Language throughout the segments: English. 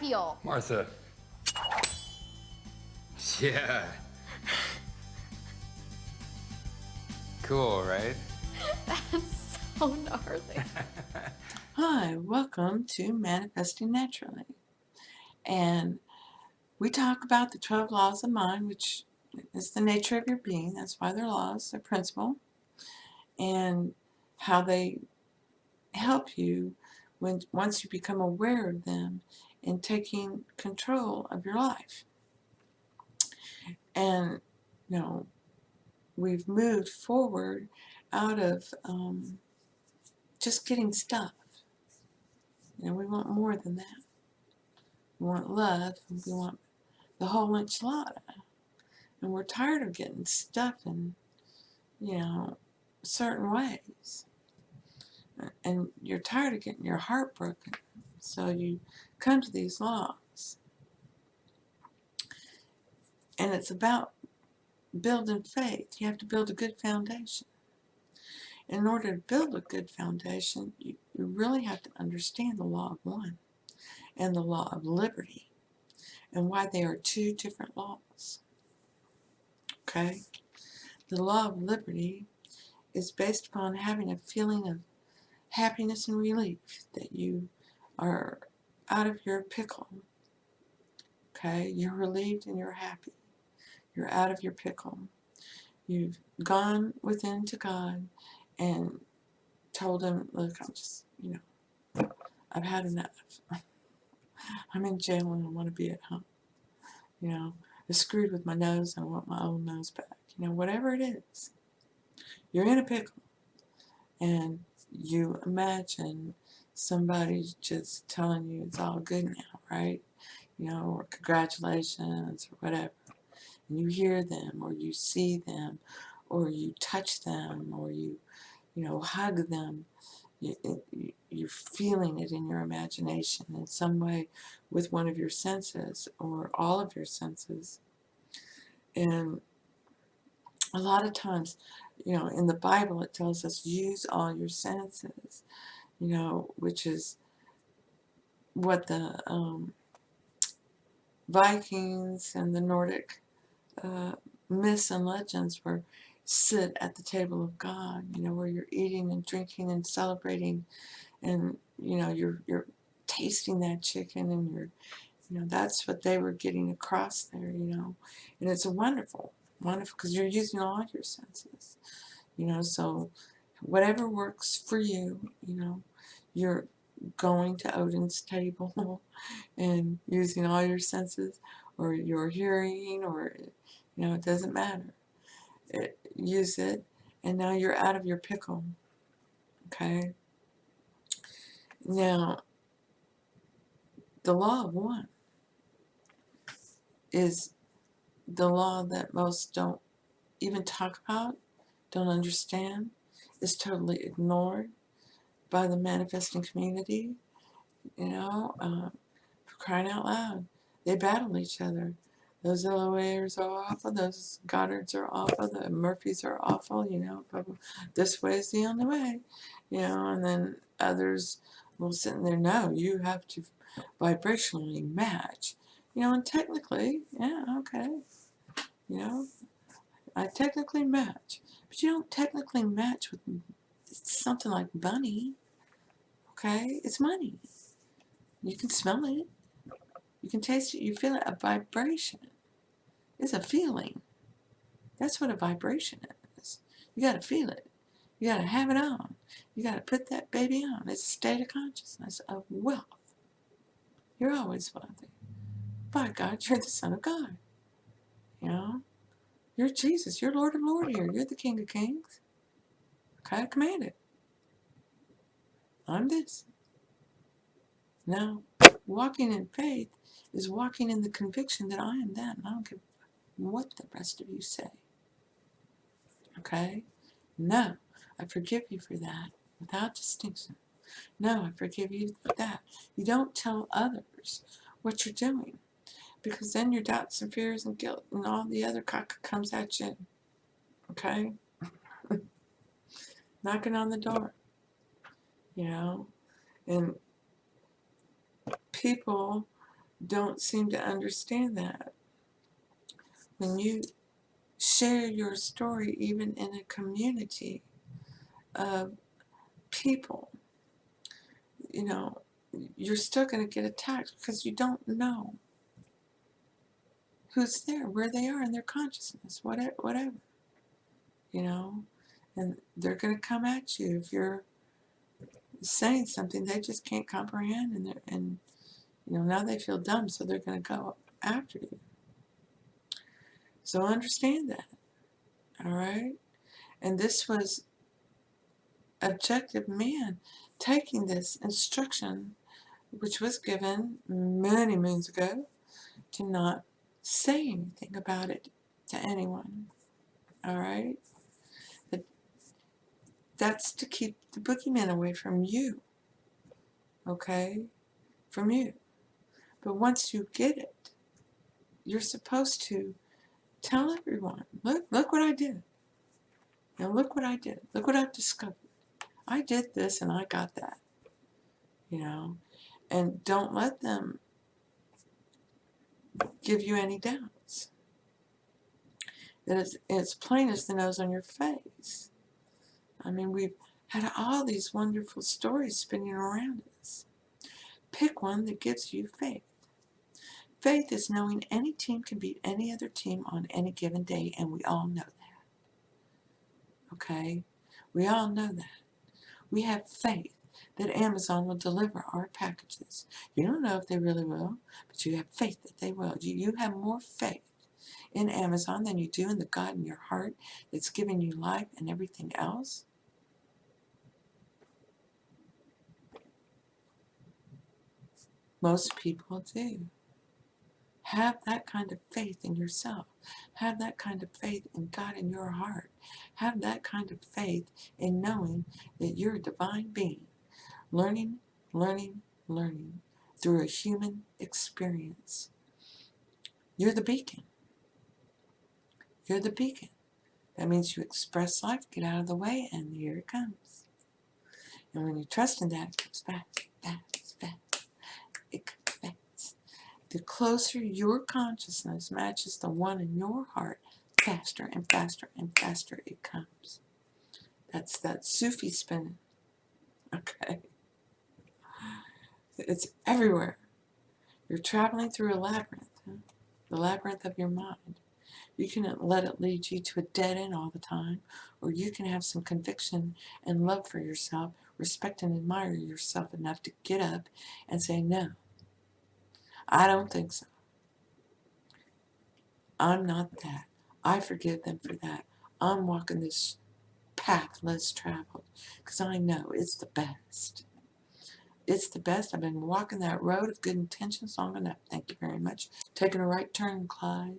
feel. Martha. Yeah. Cool, right? That's so gnarly. Hi, welcome to Manifesting Naturally. And we talk about the 12 laws of mind, which is the nature of your being. That's why they're laws, they're principle, and how they help you once you become aware of them in taking control of your life. And, we've moved forward out of just getting stuff. We want more than that. We want love, and we want the whole enchilada. And we're tired of getting stuck in, certain ways. And you're tired of getting your heart broken. So you come to these laws. And it's about building faith. You have to build a good foundation. In order to build a good foundation, you really have to understand the law of one and the law of liberty and why they are two different laws. Okay? The law of liberty is based upon having a feeling of happiness and relief that you are out of your pickle. Okay? You're relieved and you're happy. You're out of your pickle. You've gone within to God and told him, look, I'm just, I've had enough. I'm in jail and I want to be at home. I screwed with my nose and I want my old nose back. Whatever it is. You're in a pickle. And you imagine somebody just telling you it's all good now, right? Or congratulations or whatever. And you hear them or you see them or you touch them or you hug them. You're feeling it in your imagination in some way with one of your senses or all of your senses. And a lot of times, in the Bible it tells us use all your senses, which is what the Vikings and the Nordic myths and legends were sit at the table of God, where you're eating and drinking and celebrating and, you're tasting that chicken and that's what they were getting across there, and it's a wonderful, because you're using all your senses, so whatever works for you, you're going to Odin's table and using all your senses or your hearing or, it doesn't matter. Use it and now you're out of your pickle. Okay? Now, the law of one is the law that most don't even talk about, don't understand, is totally ignored by the manifesting community, for crying out loud. They battle each other. Those LOAers are awful, those Goddards are awful, the Murphys are awful, this way is the only way, and then others will sit in there, no, you have to vibrationally match, and technically, yeah, okay, I technically match, but you don't technically match with something like money, okay? It's money. You can smell it. You can taste it. You feel it. A vibration is a feeling. That's what a vibration is. You got to feel it. You got to have it on. You got to put that baby on. It's a state of consciousness of wealth. You're always wealthy. By God, you're the Son of God. You're Jesus. You're Lord of Lords here. You're the King of Kings. Okay, command it. I'm this. Now, walking in faith is walking in the conviction that I am that, and I don't care what the rest of you say. Okay? No, I forgive you for that without distinction. No, I forgive you for that. You don't tell others what you're doing because then your doubts and fears and guilt and all the other caca comes at you. Okay? Knocking on the door. And people don't seem to understand that. When you share your story, even in a community of people, you know, you're still going to get attacked because you don't know who's there, where they are in their consciousness, whatever, you know, and they're going to come at you if you're saying something they just can't comprehend, and you know, now they feel dumb, so they're going to go after you. So understand that, all right? And this was objective man taking this instruction, which was given many moons ago, to not say anything about it to anyone, all right? But that's to keep the boogeyman away from you, okay? From you. But once you get it, you're supposed to tell everyone, look what I did. Now look what I did. Look what I've discovered. I did this and I got that, you know? And don't let them give you any doubts. That it's plain as the nose on your face. I mean, we've had all these wonderful stories spinning around us. Pick one that gives you faith. Faith is knowing any team can beat any other team on any given day, and we all know that. Okay? We all know that. We have faith that Amazon will deliver our packages. You don't know if they really will, but you have faith that they will. You have more faith in Amazon than you do in the God in your heart that's giving you life and everything else. Most people do. Have that kind of faith in yourself. Have that kind of faith in God in your heart. Have that kind of faith in knowing that you're a divine being, learning, learning, learning through a human experience. You're the beacon. You're the beacon. That means you express life, get out of the way, and here it comes. And when you trust in that, it comes fast, fast, fast. It comes fast. The closer your consciousness matches the one in your heart, faster and faster and faster it comes. That's that Sufi spinning. Okay. It's everywhere. You're traveling through a labyrinth, the labyrinth of your mind. You can let it lead you to a dead end all the time, or you can have some conviction and love for yourself, respect and admire yourself enough to get up and say, no, I don't think so. I'm not that. I forgive them for that. I'm walking this path less traveled because I know it's the best. It's the best. I've been walking that road of good intentions long enough. Thank you very much. Taking a right turn, Clyde.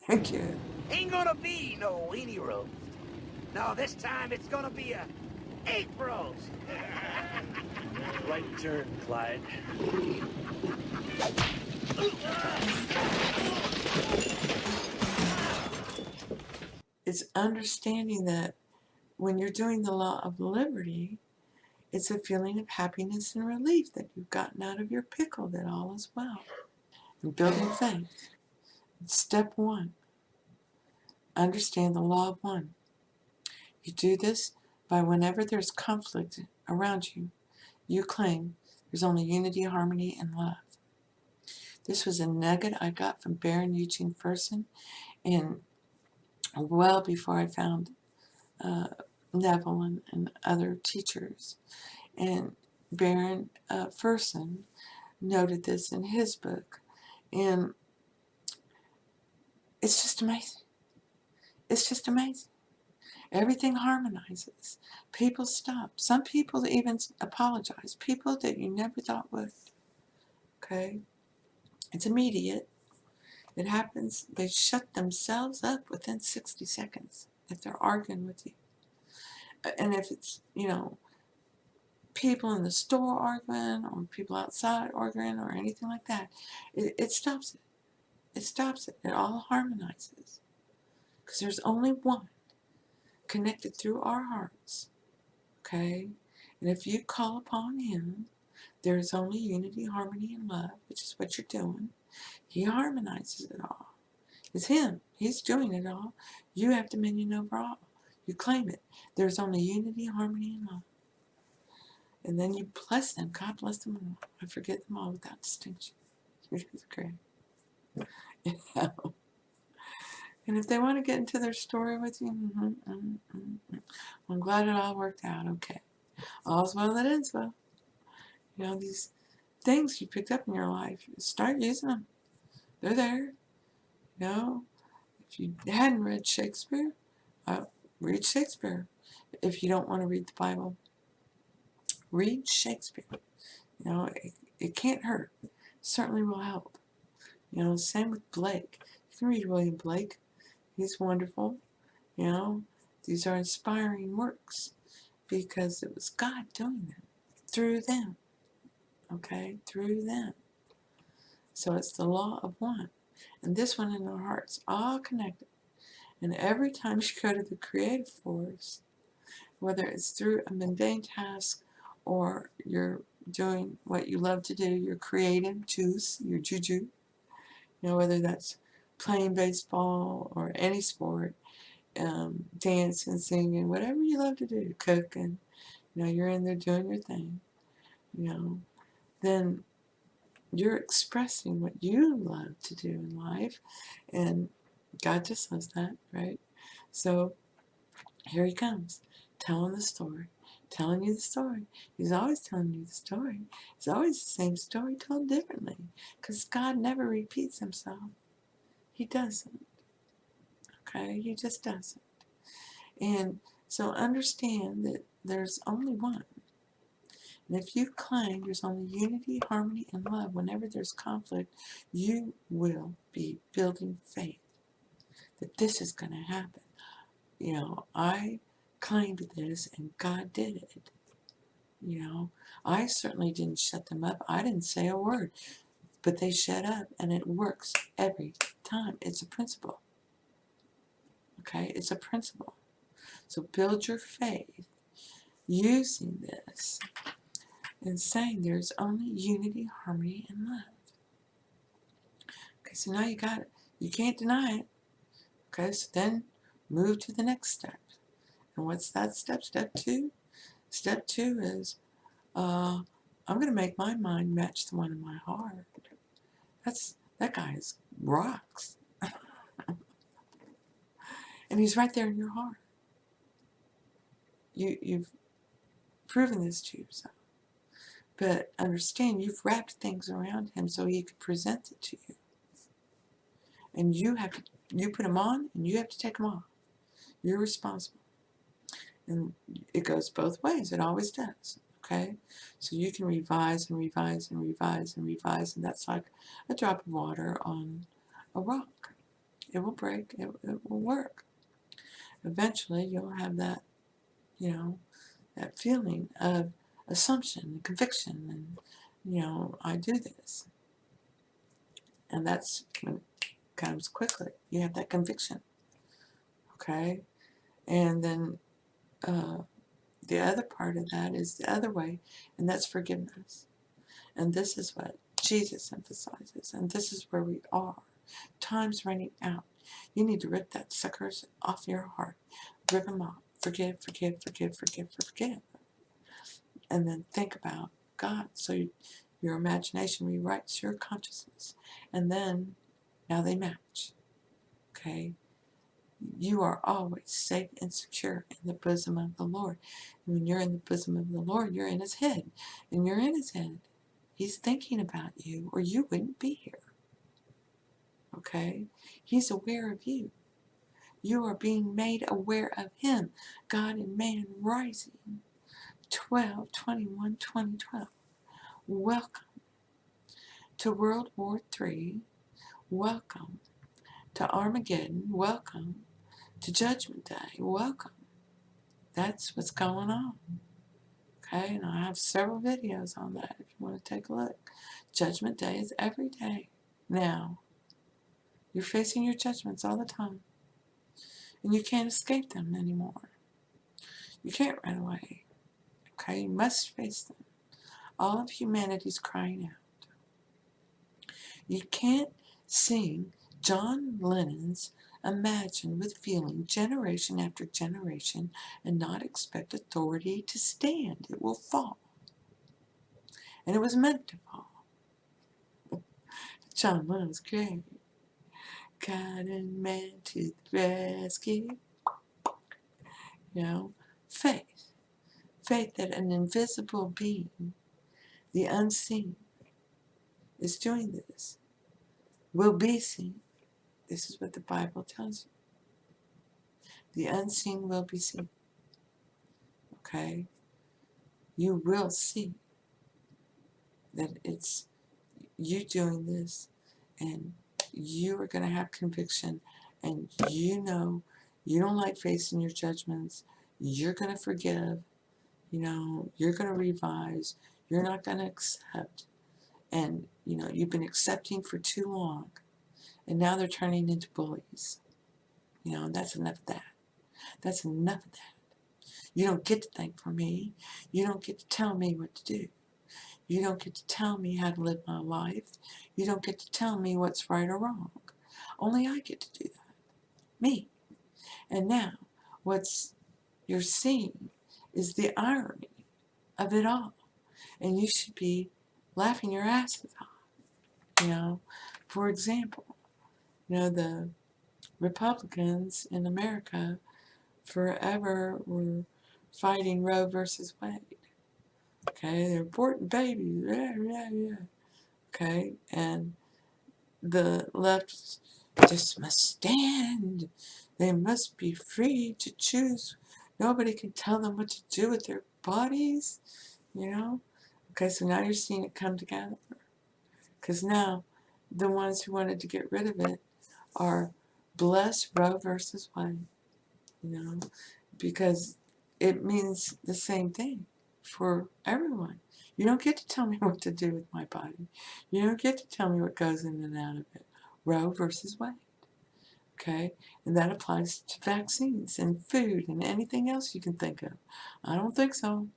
Thank you. Ain't gonna be no weenie roast. No, this time it's gonna be a egg roast. Right turn, Clyde. It's understanding that when you're doing the law of liberty, it's a feeling of happiness and relief that you've gotten out of your pickle, that all is well. And building faith. Step one, understand the law of one. You do this by whenever there's conflict around you, you claim there's only unity, harmony, and love. This was a nugget I got from Baron Eugene Fersen, and well before I found Neville and other teachers. And Baron Fersen noted this in his book, and it's just amazing. It's just amazing. Everything harmonizes. People stop. Some people even apologize. People that you never thought would. Okay? It's immediate. It happens. They shut themselves up within 60 seconds if they're arguing with you. And if it's, people in the store arguing or people outside arguing or anything like that, it stops it. It stops it. It all harmonizes. Because there's only one connected through our hearts. Okay? And if you call upon him, There is only unity, harmony, and love, which is what you're doing. He harmonizes it all. It's Him. He's doing it all. You have dominion over all. You claim it. There's only unity, harmony, and love. And then you bless them. God bless them all. I forget them all without distinction. It's great. You know? And if they want to get into their story with you, I'm glad it all worked out okay. All's well that ends well. You know, these things you picked up in your life, start using them. They're there. You know, if you hadn't read Shakespeare, read Shakespeare. If you don't want to read the Bible, read Shakespeare. You know, it can't hurt. It certainly will help. You know, same with Blake. You can read William Blake. He's wonderful. You know, these are inspiring works because it was God doing them through them. Okay, through them. So it's the law of one. And this one in our hearts, all connected. And every time you go to the creative force, whether it's through a mundane task or you're doing what you love to do, your creative juice, your juju, you know, whether that's playing baseball or any sport, dancing, singing, whatever you love to do, cooking, you know, you're in there doing your thing, you know, then you're expressing what you love to do in life, and God just loves that, right? So here He comes, telling the story, telling you the story. He's always telling you the story. It's always the same story told differently, because God never repeats Himself. He doesn't. Okay? He just doesn't. And so understand that there's only one. And if you claim there's only unity, harmony, and love, whenever there's conflict, you will be building faith that this is going to happen. You know, I claimed this and God did it. You know, I certainly didn't shut them up. I didn't say a word, but they shut up, and it works every time. It's a principle. Okay, it's a principle. So build your faith using this and saying there's only unity, harmony, and love. Okay, so now you got it. You can't deny it. Okay, so then move to the next step. And what's that step? Step two? Step two is I'm going to make my mind match the one in my heart. That guy rocks. And he's right there in your heart. You've proven this to yourself. But understand, you've wrapped things around him so he could present it to you. And you put them on, and you have to take them off. You're responsible. And it goes both ways. It always does. Okay? So you can revise and revise and revise and revise, and that's like a drop of water on a rock. It will break. It will work. Eventually, you'll have that, you know, that feeling of assumption and conviction, and, you know, I do this. And that's when it comes quickly. You have that conviction. Okay? And then the other part of that is the other way, and that's forgiveness. And this is what Jesus emphasizes, and this is where we are. Time's running out. You need to rip that suckers off your heart. Rip them off. Forgive, forgive, forgive, forgive, forgive. And then think about God. So your imagination rewrites your consciousness. And then, now they match. Okay? You are always safe and secure in the bosom of the Lord. And when you're in the bosom of the Lord, you're in His head. And you're in His head. He's thinking about you, or you wouldn't be here. Okay? He's aware of you. You are being made aware of Him. God and man rising. 12/21/2012. Welcome to World War III. Welcome to Armageddon. Welcome to Judgment Day. Welcome. That's what's going on. Okay, and I have several videos on that if you want to take a look. Judgment Day is every day now. You're facing your judgments all the time. And you can't escape them anymore. You can't run away. Okay, you must face them. All of humanity's crying out. You can't sing John Lennon's Imagine with feeling generation after generation and not expect authority to stand. It will fall. And it was meant to fall. John Lennon was great. God and man to the rescue. You know, faith. Faith that an invisible being, the unseen, is doing this. Will be seen. This is what the Bible tells you. The unseen will be seen. Okay? You will see that it's you doing this, and you are going to have conviction, and you know you don't like facing your judgments. You're going to forgive. You know, you're going to revise. You're not going to accept. And, you know, you've been accepting for too long, and now they're turning into bullies. You know, and that's enough of that. That's enough of that. You don't get to think for me. You don't get to tell me what to do. You don't get to tell me how to live my life. You don't get to tell me what's right or wrong. Only I get to do that. Me. And now, what's you're seeing is the irony of it all. And you should be laughing your asses off. You know, for example, you know, the Republicans in America forever were fighting Roe versus Wade. Okay, they're aborting babies. Yeah, yeah, yeah. Okay, and the left just must stand. They must be free to choose. Nobody can tell them what to do with their bodies, you know? Okay, so now you're seeing it come together. Because now the ones who wanted to get rid of it are bless Roe versus Wade, you know? Because it means the same thing for everyone. You don't get to tell me what to do with my body. You don't get to tell me what goes in and out of it. Roe versus Wade. Okay? And that applies to vaccines and food and anything else you can think of. I don't think so.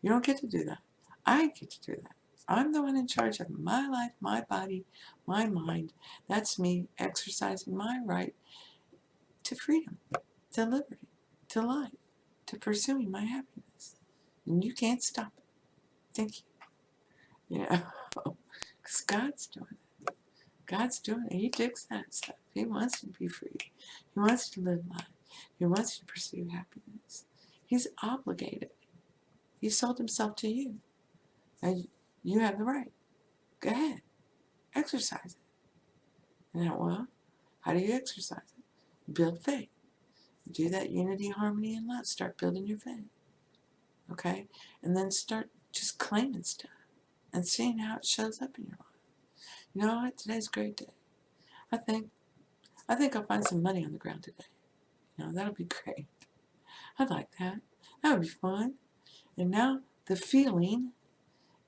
You don't get to do that. I get to do that. I'm the one in charge of my life, my body, my mind. That's me exercising my right to freedom, to liberty, to life, to pursuing my happiness. And you can't stop it. Thank you. You know, because God's doing it. God's doing it. He digs that stuff. He wants you to be free. He wants you to live life. He wants you to pursue happiness. He's obligated. He sold himself to you. And you have the right. Go ahead. Exercise it. And now, well, how do you exercise it? Build faith. Do that unity, harmony, and love. Start building your faith. Okay? And then start just claiming stuff and seeing how it shows up in your life. You know what? Today's a great day. I think I'll find some money on the ground today. You know, that'll be great. I'd like that. That would be fun. And now the feeling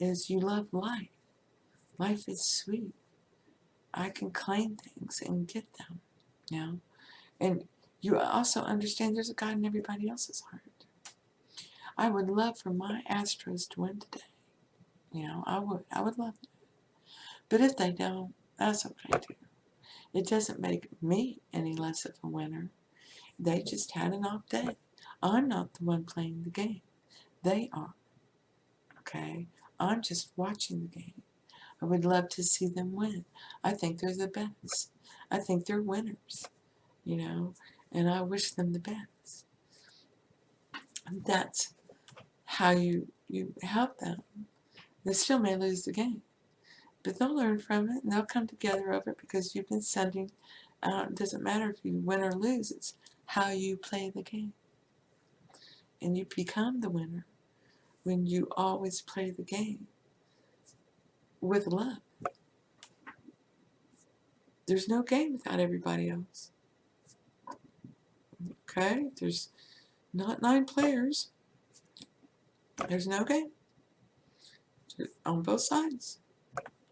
is you love life. Life is sweet. I can claim things and get them. You know? And you also understand there's a God in everybody else's heart. I would love for my Astros to win today. You know, I would love that. But if they don't, that's okay too. It doesn't make me any less of a winner. They just had an off day. I'm not the one playing the game. They are. Okay? I'm just watching the game. I would love to see them win. I think they're the best. I think they're winners. You know? And I wish them the best. And that's how you help them. They still may lose the game. But they'll learn from it, and they'll come together over it because you've been sending out. It doesn't matter if you win or lose. It's how you play the game. And you become the winner when you always play the game with love. There's no game without everybody else. Okay? There's not 9 players. There's no game. On both sides.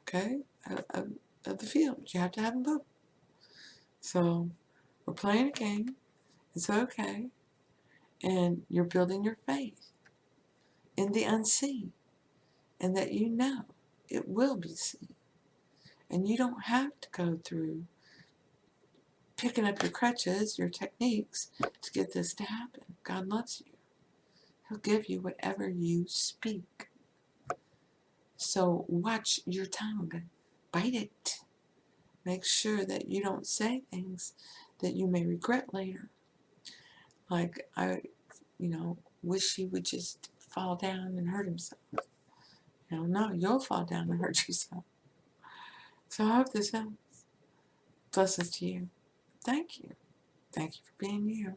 Okay? Of the field. You have to have them both. So, we're playing a game. It's okay. And you're building your faith in the unseen. and that you know it will be seen. And you don't have to go through picking up your crutches, your techniques, to get this to happen. God loves you. He'll give you whatever you speak. So watch your tongue. Bite it. Make sure that you don't say things that you may regret later. Like, wish he would just fall down and hurt himself. No, you'll fall down and hurt yourself. So I hope this helps. Blessings to you. Thank you. Thank you for being you.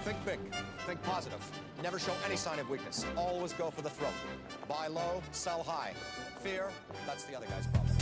Think big. Think positive. Never show any sign of weakness. Always go for the throat. Buy low, sell high. Fear, that's the other guy's problem.